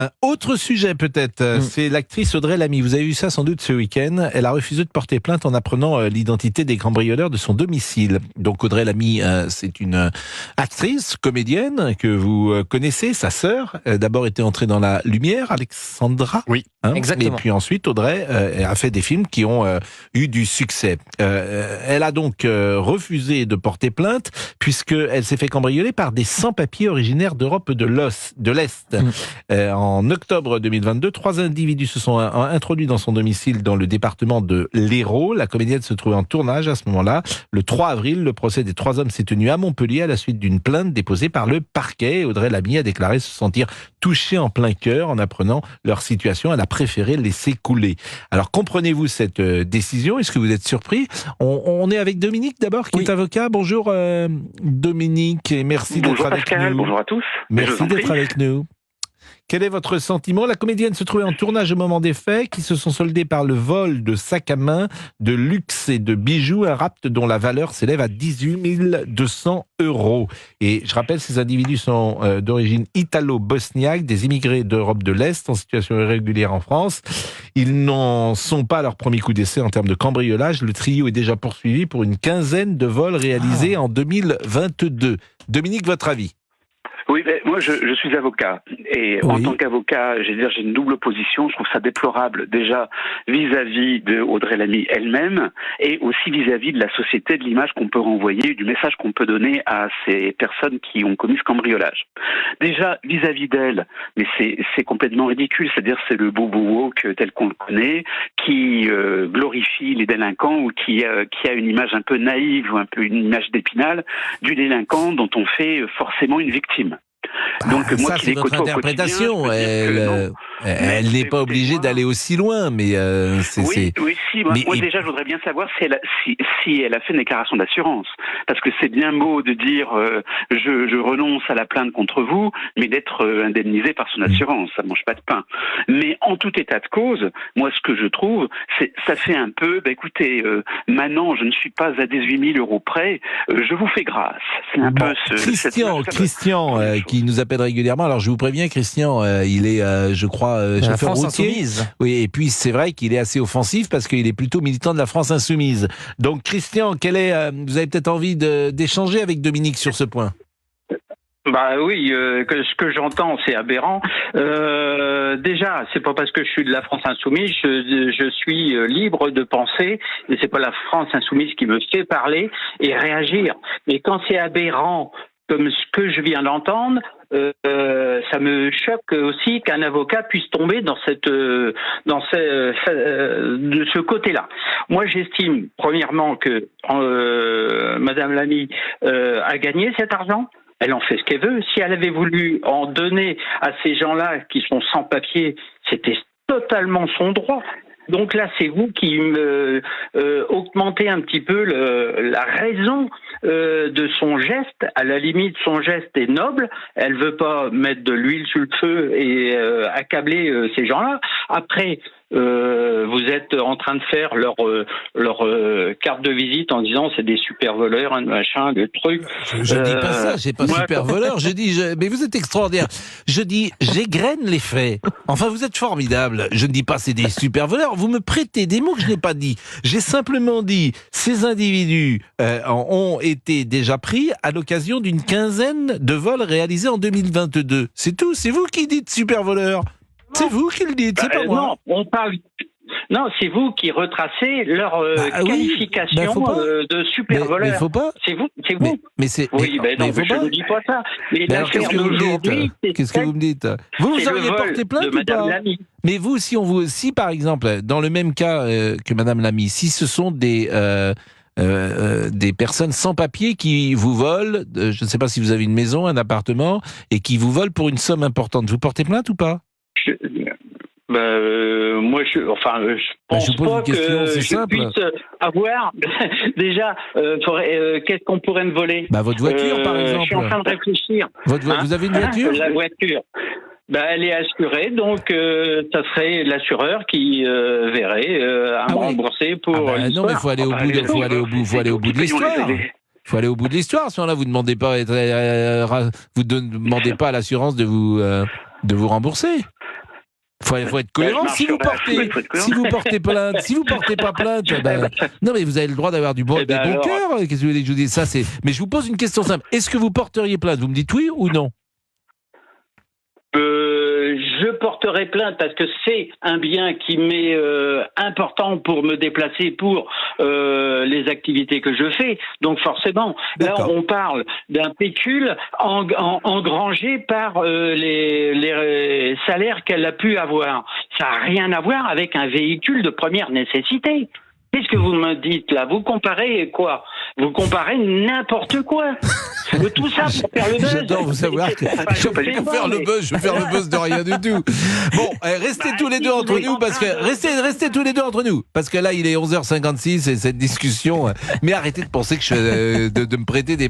Un autre sujet peut-être, c'est l'actrice Audrey Lamy. Vous avez vu ça sans doute ce week-end. Elle a refusé de porter plainte en apprenant l'identité des cambrioleurs de son domicile. Donc Audrey Lamy, c'est une actrice, comédienne que vous connaissez. Sa sœur, d'abord était entrée dans la lumière, Alexandra. Oui, exactement. Et puis ensuite Audrey a fait des films qui ont eu du succès. Elle a donc refusé de porter plainte puisqu'elle s'est fait cambrioler par des sans-papiers originaires d'Europe de l'Est. En octobre 2022, 3 individus se sont introduits dans son domicile dans le département de l'Hérault. La comédienne se trouvait en tournage à ce moment-là. Le 3 avril, le procès des 3 hommes s'est tenu à Montpellier à la suite d'une plainte déposée par le parquet. Audrey Lamy a déclaré se sentir touchée en plein cœur en apprenant leur situation. Elle a préféré laisser couler. Alors comprenez-vous cette décision? Est-ce que vous êtes surpris? On est avec Dominique d'abord, qui est avocat. Bonjour Dominique, et merci d'être avec nous. Bonjour à tous. Merci d'être avec nous. Quel est votre sentiment? La comédienne se trouvait en tournage au moment des faits, qui se sont soldés par le vol de sacs à main, de luxe et de bijoux, un rapt dont la valeur s'élève à 18 200 €. Et je rappelle, ces individus sont d'origine italo-bosniaque, des immigrés d'Europe de l'Est en situation irrégulière en France. Ils n'en sont pas à leur premier coup d'essai en termes de cambriolage. Le trio est déjà poursuivi pour une quinzaine de vols réalisés en 2022. Dominique, votre avis? Oui, mais moi je suis avocat et en tant qu'avocat, j'ai une double position. Je trouve ça déplorable déjà vis-à-vis de Audrey Lamy elle-même et aussi vis-à-vis de la société, de l'image qu'on peut renvoyer, du message qu'on peut donner à ces personnes qui ont commis ce cambriolage. Déjà vis-à-vis d'elle, mais c'est complètement ridicule. C'est-à-dire c'est le bobo woke tel qu'on le connaît qui glorifie les délinquants ou qui a une image un peu naïve ou un peu une image d'Épinal du délinquant dont on fait forcément une victime. Donc moi, c'est votre interprétation. Elle n'est pas obligée d'aller aussi loin, mais moi déjà, je voudrais bien savoir si elle a fait une déclaration d'assurance, parce que c'est bien beau de dire je renonce à la plainte contre vous, mais d'être indemnisé par son assurance, ça mange pas de pain. Mais en tout état de cause, moi, ce que je trouve, ça fait un peu, écoutez, maintenant, je ne suis pas à 18 000 € près, je vous fais grâce. C'est un peu Christian, qui nous appelle régulièrement. Alors je vous préviens, Christian, il est, je crois, chauffeur routier. Oui, et puis c'est vrai qu'il est assez offensif parce qu'il est plutôt militant de la France insoumise. Donc Christian, vous avez peut-être envie d'échanger avec Dominique sur ce point? Ce que j'entends, c'est aberrant. Déjà, c'est pas parce que je suis de la France insoumise, je suis libre de penser, et c'est pas la France insoumise qui me fait parler et réagir. Mais quand c'est aberrant, comme ce que je viens d'entendre, ça me choque aussi qu'un avocat puisse tomber de ce côté-là. Moi, j'estime, premièrement, que Madame Lamy a gagné cet argent. Elle en fait ce qu'elle veut. Si elle avait voulu en donner à ces gens-là qui sont sans papier, c'était totalement son droit. Donc là, c'est vous qui augmentez un petit peu la raison de son geste. À la limite, son geste est noble. Elle veut pas mettre de l'huile sur le feu et accabler ces gens-là. Après, vous êtes en train de faire leur carte de visite en disant c'est des super voleurs, machin, le truc. Je dis pas ça, j'ai pas super voleur. Mais vous êtes extraordinaire. Je dis, j'égrène les faits. Enfin, vous êtes formidable. Je ne dis pas c'est des super voleurs. Vous me prêtez des mots que je n'ai pas dit. J'ai simplement dit, ces individus ont été déjà pris à l'occasion d'une quinzaine de vols réalisés en 2022. C'est tout. C'est vous qui dites super voleur. C'est vous qui le dites, c'est pas moi. Non, on parle. Non, c'est vous qui retracez leur qualification de super voleur. Mais faut pas. C'est vous. Je ne dis pas ça. Mais qu'est-ce que vous me dites? Vous auriez porté plainte ou pas? Mais vous, si par exemple, dans le même cas que Madame Lamy, si ce sont des personnes sans papier qui vous volent, je ne sais pas si vous avez une maison, un appartement, et qui vous volent pour une somme importante, vous portez plainte ou pas? Moi, je pense pas que je puisse avoir. Déjà, qu'est-ce qu'on pourrait me voler? Votre voiture, par exemple. Je suis en train de réfléchir. Vous avez une voiture? La voiture. Elle est assurée, donc ça serait l'assureur qui verrait à me rembourser pour. Non, mais il faut aller au bout. Faut aller au bout de l'histoire. Faut aller au bout de l'histoire. Sinon là, vous demandez pas à l'assurance de vous rembourser. Faut être cohérent. Si vous portez plainte, si vous portez pas plainte, non mais vous avez le droit d'avoir des bons cœurs. Qu'est-ce que vous voulez que je vous dise ça, c'est. Mais je vous pose une question simple. Est-ce que vous porteriez plainte? Vous me dites oui ou non? Je porterai plainte parce que c'est un bien qui m'est important pour me déplacer pour les activités que je fais. Donc forcément, là on parle d'un pécule engrangé par les salaires qu'elle a pu avoir. Ça n'a rien à voir avec un véhicule de première nécessité. Qu'est-ce que vous me dites là? Vous comparez quoi? Vous comparez n'importe quoi. Tout ça pour faire le buzz. J'adore vous savoir que je vais faire le buzz de rien du tout. Bon, restez tous les deux entre nous parce que restez tous les deux entre nous parce que là il est 11h56 et cette discussion. Mais arrêtez de penser que de me prêter des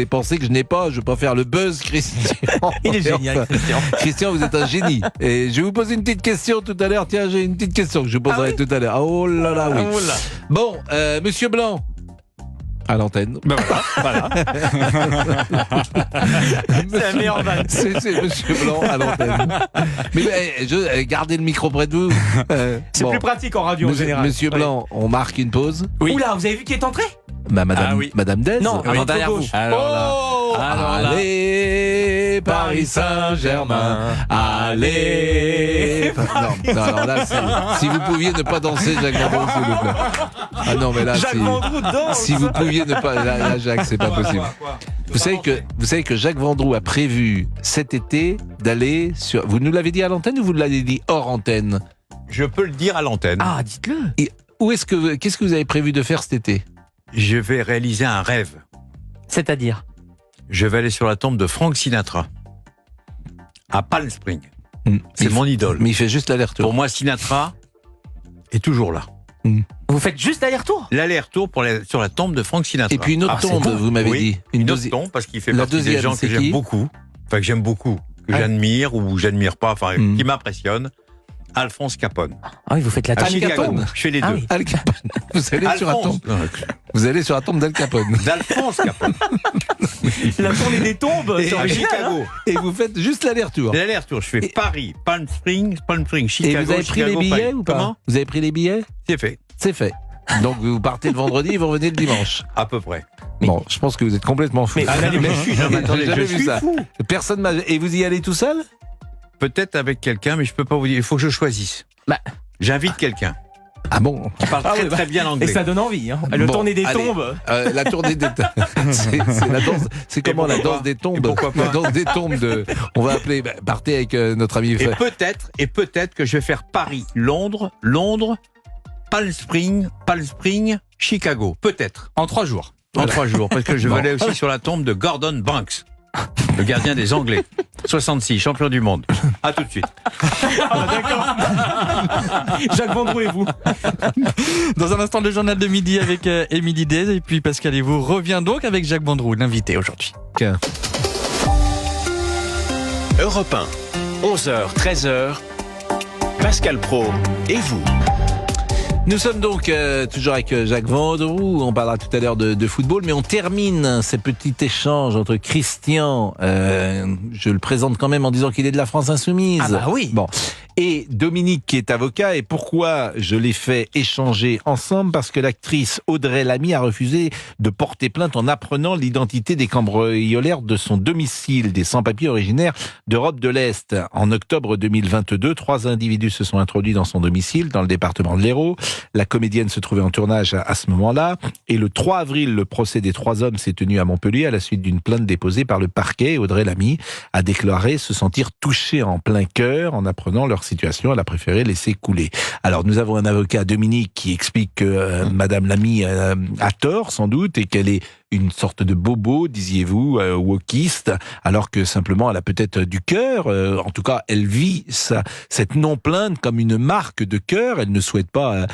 pensées que je n'ai pas. Je veux pas faire le buzz, Christian. Il est génial, Christian. Christian, vous êtes un génie. Et je vais vous poser une petite question tout à l'heure. Tiens, j'ai une petite question que je poserai tout à l'heure. Oh là là, oui. Oh là. Bon, Monsieur Blanc. À l'antenne. Ben voilà. C'est la meilleure vanne. C'est Monsieur Blanc à l'antenne. Mais gardez le micro près de vous. C'est plus pratique en radio en général. Monsieur Blanc, on marque une pause. Oui. Oula, vous avez vu qui est entré? Madame Dez. Non, oui. derrière vous. Alors allez, Paris Saint-Germain. Allez. Non, alors là, si vous pouviez ne pas danser, Jacques Vendroux, s'il vous plaît. Ah non, mais là, Jacques Vendroux danse. Si vous pouviez ne pas, là, Jacques, c'est pas possible. Vous savez que Jacques Vendroux a prévu cet été d'aller sur. Vous nous l'avez dit à l'antenne ou vous l'avez dit hors antenne? Je peux le dire à l'antenne. Ah, dites-le. Et qu'est-ce que vous avez prévu de faire cet été? Je vais réaliser un rêve. C'est-à-dire? Je vais aller sur la tombe de Frank Sinatra à Palm Springs. C'est mon idole. Mais il fait juste l'aller-retour. Pour moi, Sinatra est toujours là. Vous faites juste l'aller-retour? L'aller-retour sur la tombe de Frank Sinatra. Et puis une autre tombe, vous m'avez dit. Une autre tombe, parce qu'il fait partie des gens que j'aime beaucoup. Enfin, que j'aime beaucoup. Que j'admire ou j'admire pas. Enfin, qui m'impressionne. Alphonse Capone. Ah oui, vous faites la tombe. Je fais les deux. Oui. Al Capone. Vous allez sur la tombe d'Al Capone. D'Alphonse Capone. La tournée des tombes. Et à Chicago. Et vous faites juste l'aller-retour. L'aller-retour. Je fais Paris, Palm Springs, Chicago. Et vous avez pris les billets ou pas? Comment? Vous avez pris les billets? C'est fait. C'est fait. Donc vous partez le vendredi et vous revenez le dimanche. À peu près. Bon, je pense que vous êtes complètement fou. Je suis fou. Personne m'a. Et vous y allez tout seul? Peut-être avec quelqu'un, mais je peux pas vous dire. Il faut que je choisisse. J'invite quelqu'un. Ah bon? Qui parle très bien l'anglais. Et ça donne envie. Hein. Le tournée des tombes. La tournée des tombes. C'est la danse. C'est comment la danse des tombes? La danse des tombes de. On va appeler. Partez avec notre ami. Et peut-être que je vais faire Paris, Londres, Palm Springs, Chicago. Peut-être. En 3 jours. En 3 jours. Parce que je vais aller aussi sur la tombe de Gordon Banks. Le gardien des Anglais. 66, champion du monde. À tout de suite. D'accord. Jacques Vendroux et vous. Dans un instant, le journal de midi avec Émilie Dez. Et puis Pascal et vous revient donc avec Jacques Vendroux, l'invité aujourd'hui. Europe 1, 11h, 13h. Pascal Praud et vous. Nous sommes donc toujours avec Jacques Vendroux. On parlera tout à l'heure de football, mais on termine ces petits échanges entre Christian, je le présente quand même en disant qu'il est de la France Insoumise. Ah bah oui. Bon. Et Dominique qui est avocat. Et pourquoi je les fais échanger ensemble? Parce que l'actrice Audrey Lamy a refusé de porter plainte en apprenant l'identité des cambrioleurs de son domicile, des sans-papiers originaires d'Europe de l'Est. En octobre 2022, 3 individus se sont introduits dans son domicile, dans le département de l'Hérault. La comédienne se trouvait en tournage à ce moment-là. Et le 3 avril, le procès des 3 hommes s'est tenu à Montpellier à la suite d'une plainte déposée par le parquet. Audrey Lamy a déclaré se sentir touchée en plein cœur en apprenant leur situation. Elle a préféré laisser couler. Alors, nous avons un avocat, Dominique, qui explique que Madame Lamy a tort, sans doute, et qu'elle est une sorte de bobo, disiez-vous, wokiste, alors que simplement elle a peut-être du cœur. En tout cas, elle vit cette non-plainte comme une marque de cœur. Elle ne souhaite pas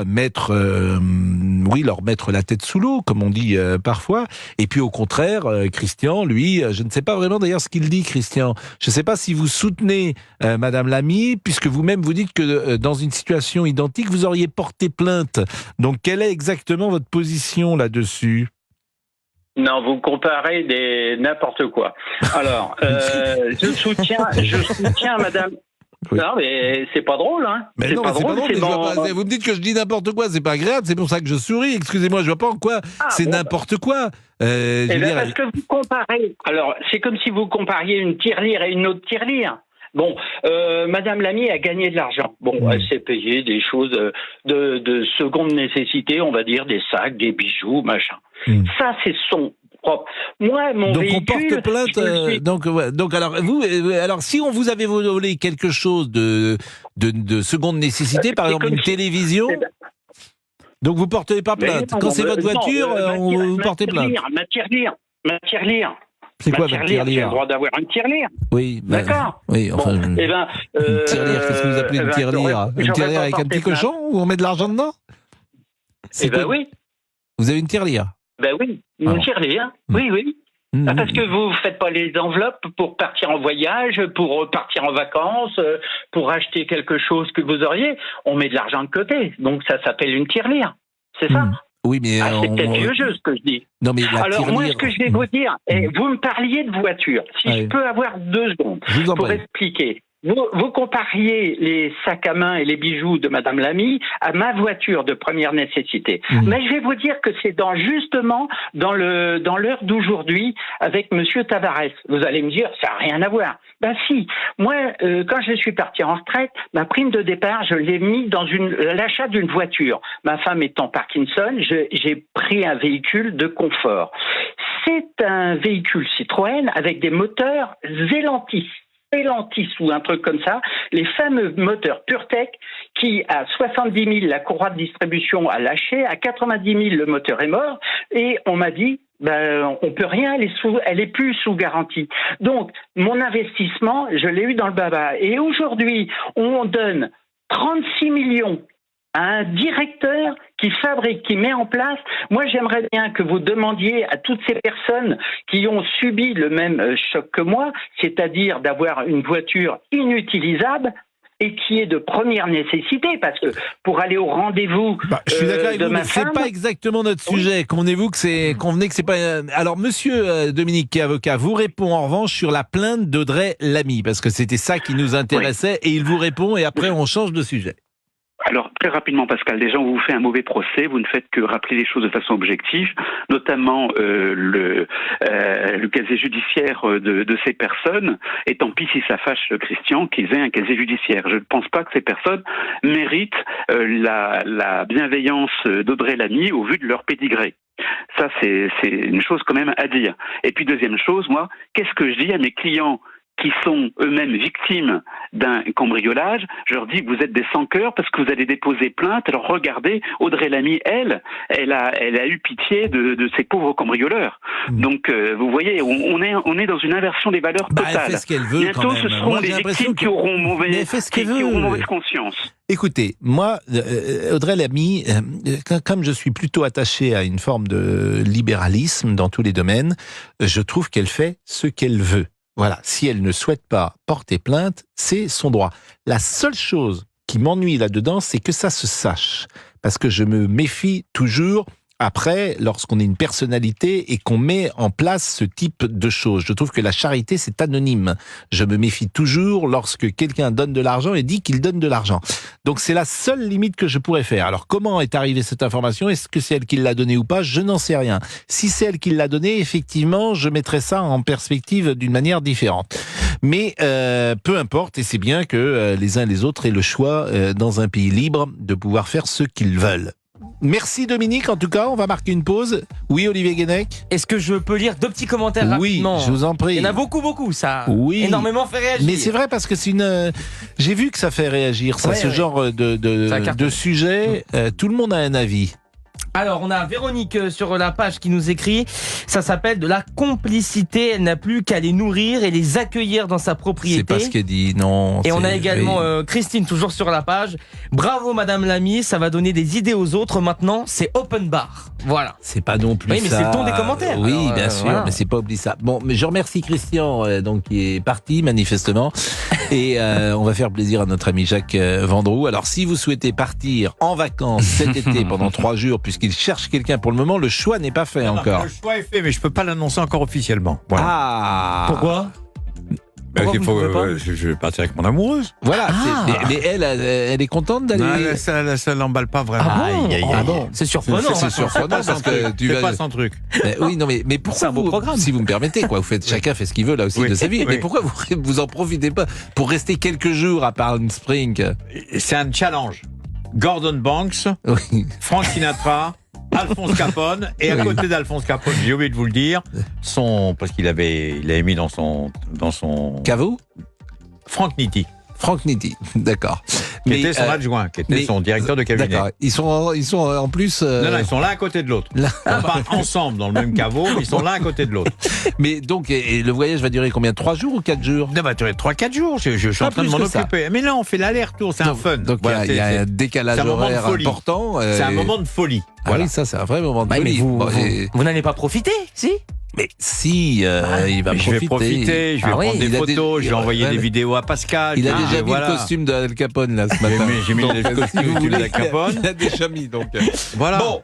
mettre, leur mettre la tête sous l'eau, comme on dit parfois. Et puis au contraire, Christian, lui, je ne sais pas vraiment d'ailleurs ce qu'il dit, Christian. Je ne sais pas si vous soutenez Madame Lamy, puisque vous-même vous dites que dans une situation identique, vous auriez porté plainte. Donc, quelle est exactement votre position là-dessus? Non, vous comparez n'importe quoi. Alors, je soutiens Madame. Oui. Non, mais c'est pas drôle, hein. Mais non, mais c'est pas drôle. Mais vous me dites que je dis n'importe quoi, c'est pas agréable. C'est pour ça que je souris. Excusez-moi, je vois pas en quoi c'est n'importe quoi. Parce que vous comparez. Alors, c'est comme si vous compariez une tirelire et une autre tirelire. Bon, Madame Lamy a gagné de l'argent. Bon, elle s'est payée des choses de seconde nécessité, on va dire, des sacs, des bijoux, machin. Ça, c'est son propre. Moi, mon véhicule... Donc on porte plainte. Donc alors si on vous avait volé quelque chose de seconde nécessité, par exemple une télévision, donc vous portez pas plainte. Quand c'est votre voiture, vous portez plainte. Ma tirelire. C'est quoi votre tirelire ? J'ai le droit d'avoir une tirelire. Oui, d'accord. Oui, enfin. Bon, une tirelire, qu'est-ce que vous appelez une tirelire ? Une tirelire avec un petit cochon où on met de l'argent dedans ? Oui. Vous avez une tirelire ? Oui, une tirelire. Oui. Parce que vous ne faites pas les enveloppes pour partir en voyage, pour partir en vacances, pour acheter quelque chose que vous auriez. On met de l'argent de côté. Donc ça s'appelle une tirelire. C'est ça ? Oui, mais c'est peut-être vieux jeu ce que je dis. Non, mais alors moi, ce que je vais vous dire, vous me parliez de voiture. Si je peux avoir 2 secondes pour expliquer. Vous compariez les sacs à main et les bijoux de Madame Lamy à ma voiture de première nécessité. Mais je vais vous dire que c'est justement dans l'heure d'aujourd'hui avec Monsieur Tavares. Vous allez me dire, ça n'a rien à voir. Ben si. Moi, quand je suis parti en retraite, ma prime de départ, je l'ai mis dans l'achat d'une voiture. Ma femme étant Parkinson, j'ai pris un véhicule de confort. C'est un véhicule Citroën avec des moteurs Stellantis ou un truc comme ça, les fameux moteurs PureTech qui, à 70 000, la courroie de distribution a lâché, à 90 000, le moteur est mort, et on m'a dit, on peut rien, elle est plus sous garantie. Donc, mon investissement, je l'ai eu dans le baba. Et aujourd'hui, on donne 36 millions à un directeur qui fabrique, qui met en place. Moi, j'aimerais bien que vous demandiez à toutes ces personnes qui ont subi le même choc que moi, c'est-à-dire d'avoir une voiture inutilisable et qui est de première nécessité, parce que pour aller au rendez-vous je suis d'accord avec vous, mais c'est pas exactement notre sujet. Convenez que c'est pas... Alors, monsieur Dominique, qui est avocat, vous répond en revanche sur la plainte d'Audrey Lamy, parce que c'était ça qui nous intéressait, et il vous répond, et après on change de sujet. Alors, très rapidement, Pascal, déjà, on vous fait un mauvais procès, vous ne faites que rappeler les choses de façon objective, notamment le casier judiciaire de ces personnes, et tant pis si ça fâche Christian qu'ils aient un casier judiciaire. Je ne pense pas que ces personnes méritent la bienveillance d'Audrey Lamy au vu de leur pédigré. Ça, c'est une chose quand même à dire. Et puis, deuxième chose, moi, qu'est-ce que je dis à mes clients qui sont eux-mêmes victimes d'un cambriolage? Je leur dis, vous êtes des sans-cœurs parce que vous allez déposer plainte. Alors regardez, Audrey Lamy, elle a eu pitié de ces pauvres cambrioleurs. Donc vous voyez, on est dans une inversion des valeurs totale. Elle fait ce qu'elle veut. Bientôt, ce seront des victimes qui auront mauvaise conscience. Écoutez, moi, Audrey Lamy, comme je suis plutôt attaché à une forme de libéralisme dans tous les domaines, je trouve qu'elle fait ce qu'elle veut. Voilà, si elle ne souhaite pas porter plainte, c'est son droit. La seule chose qui m'ennuie là-dedans, c'est que ça se sache. Parce que je me méfie toujours, après, lorsqu'on est une personnalité et qu'on met en place ce type de choses. Je trouve que la charité, c'est anonyme. Je me méfie toujours lorsque quelqu'un donne de l'argent et dit qu'il donne de l'argent. Donc c'est la seule limite que je pourrais faire. Alors comment est arrivée cette information ? Est-ce que c'est elle qui l'a donnée ou pas ? Je n'en sais rien. Si c'est elle qui l'a donnée, effectivement, je mettrais ça en perspective d'une manière différente. Mais peu importe, et c'est bien que les uns et les autres aient le choix, dans un pays libre, de pouvoir faire ce qu'ils veulent. Merci Dominique, en tout cas, on va marquer une pause. Oui, Olivier Guénec ? Est-ce que je peux lire 2 petits commentaires rapidement ? Oui, je vous en prie. Il y en a beaucoup, ça a énormément fait réagir. Mais c'est vrai parce que c'est j'ai vu que ça fait réagir, ce genre de sujet. Tout le monde a un avis. Alors, on a Véronique sur la page qui nous écrit, ça s'appelle de la complicité, elle n'a plus qu'à les nourrir et les accueillir dans sa propriété. C'est pas ce qu'elle dit, non. Et on a également Christine, toujours sur la page. Bravo Madame Lamy, ça va donner des idées aux autres, maintenant c'est open bar. Voilà. C'est pas non plus ça. Oui, mais c'est le ton des commentaires. Oui, alors, bien sûr, voilà. Mais c'est pas oublié ça. Bon, mais je remercie Christian, donc qui est parti manifestement. Et on va faire plaisir à notre ami Jacques Vendroux. Alors, si vous souhaitez partir en vacances cet été pendant 3 jours, puisqu'il cherche quelqu'un pour le moment, le choix n'est pas fait encore. Le choix est fait, mais je peux pas l'annoncer encore officiellement. Voilà. Ah. Pourquoi ? Je vais partir avec mon amoureuse. Voilà. Mais elle est contente d'aller. Non, ça l'emballe pas vraiment. Ah bon C'est surprenant. C'est surprenant parce que tu vas. Pas son truc. Oui, non, mais pourquoi un beau programme. Si vous me permettez, quoi, chacun fait ce qu'il veut là aussi de sa vie. Mais pourquoi vous en profitez pas pour rester quelques jours à Palm Springs? C'est un challenge. Gordon Banks, Frank Sinatra, Alphonse Capone, et à côté d'Alphonse Capone, j'ai oublié de vous le dire, parce qu'il avait mis dans son caveau, Frank Nitti. Frank Nitti, d'accord. Qui était son adjoint, qui était son directeur de cabinet. D'accord. Ils sont en plus. Non, ils sont l'un à côté de l'autre. Pas ensemble dans le même caveau, mais ils sont l'un à côté de l'autre. Mais donc, et le voyage va durer combien? 3 jours ou 4 jours? Ça va durer 3-4 jours. Je suis en train de m'en occuper. Mais là, on fait l'aller-retour, c'est un fun. Donc il y a un décalage horaire important. C'est un moment de folie. Oui, ça, c'est un vrai moment de folie. Mais vous n'allez pas profiter, si? Mais si, il va profiter. Je vais profiter, je vais prendre des photos, je vais envoyer des vidéos à Pascal. Il a déjà mis le costume d'Al Capone là ce matin. J'ai mis le costume d'Al Capone. Il a déjà mis donc. Voilà. Bon.